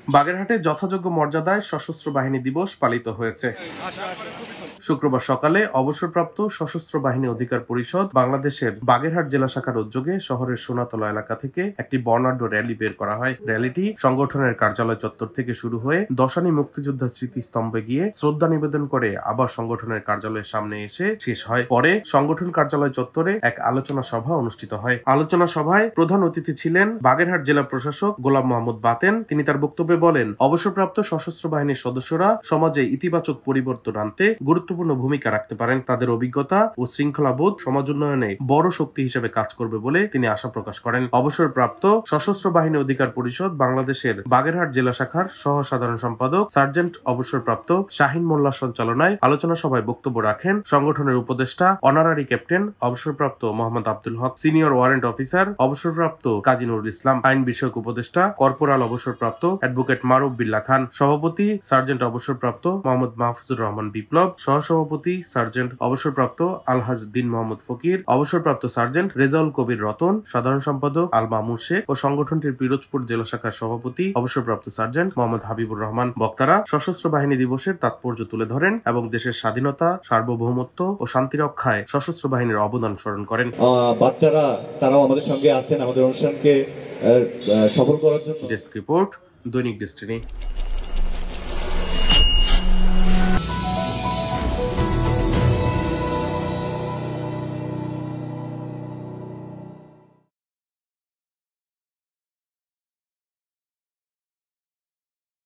বাগেরহাটে যথাযোগ্য মর্যাদায় সশস্ত্র বাহিনী দিবস পালিত হয়েছে। শুক্রবার সকালে অবসরপ্রাপ্ত সশস্ত্র বাহিনী অধিকার পরিষদ বাংলাদেশের বাগেরহাট জেলা শাখার উদ্যোগে শহরের সোনাতলা এলাকা থেকে একটি বর্ণাঢ্য র্যালি বের করা হয়। র্যালিটি সংগঠনের কার্যালয় চত্বর থেকে শুরু হয়ে দশানী মুক্তিযোদ্ধা স্মৃতিস্তম্ভে গিয়ে শ্রদ্ধা নিবেদন করে আবার সংগঠনের কার্যালয়ের সামনে এসে শেষ হয়। পরে সংগঠন কার্যালয় চত্বরে এক আলোচনা সভা অনুষ্ঠিত হয়। আলোচনা সভায় প্রধান অতিথি ছিলেন বাগেরহাট জেলা প্রশাসক গোলাম মোহাম্মদ বাতেন। তিনি তার বক্তব্যে বলেন, অবসরপ্রাপ্ত সশস্ত্র বাহিনীর সদস্যরা সমাজে ইতিবাচক পরিবর্তন আনতে গুরুত্বপূর্ণ ভূমিকা রাখতে পারেন। তাদের অভিজ্ঞতা ও শৃঙ্খলাবোধ সমাজ উন্নয়নে বড় শক্তি হিসেবে কাজ করবে বলে তিনি আশা প্রকাশ করেন। অবসরপ্রাপ্ত সশস্ত্র বাহিনী অধিকার পরিষদ বাংলাদেশের বাগেরহাট জেলা শাখার সহ সাধারণ সম্পাদক সার্জেন্ট অবসরপ্রাপ্ত শাহিন মোল্লার সঞ্চালনায় আলোচনা সভায় বক্তব্য রাখেন সংগঠনের উপদেষ্টা অনারারি ক্যাপ্টেন অবসরপ্রাপ্ত মোহাম্মদ আব্দুল হক, সিনিয়র ওয়ারেন্ট অফিসার অবসরপ্রাপ্ত কাজী নুরুল ইসলাম, আইন বিষয়ক উপদেষ্টা কর্পোরাল অবসরপ্রাপ্ত অ্যাডভোকেট মারুফ বিল্লাহ খান, সভাপতি সার্জেন্ট অবসরপ্রাপ্ত মোহাম্মদ মাহফুজুর রহমান বিপ্লব, সহসভাপতি সার্জেন্ট অবসরপ্রাপ্ত আলহাজ দিন মোহাম্মদ ফকির, অবসরপ্রাপ্ত সার্জেন্ট রেজাউল কবির রতন, সাধারণ সম্পাদক আল মামুর শেখ ও সংগঠনটির পিরোজপুর জেলা শাখার সভাপতি অবসরপ্রাপ্ত সার্জেন্ট মোহাম্মদ হাবিবুর রহমান। বক্তারা সশস্ত্র বাহিনী দিবসের তাৎপর্য তুলে ধরেন এবং দেশের স্বাধীনতা, সার্বভৌমত্ব ও শান্তি রক্ষায় সশস্ত্র বাহিনীর অবদান স্মরণ করেন। বাচ্চারা তারাও আমাদের সঙ্গে আছেন আমাদের অনুষ্ঠানকে সফল করার জন্য। ডেস্ক রিপোর্ট, দৈনিক ডেস্টিনি।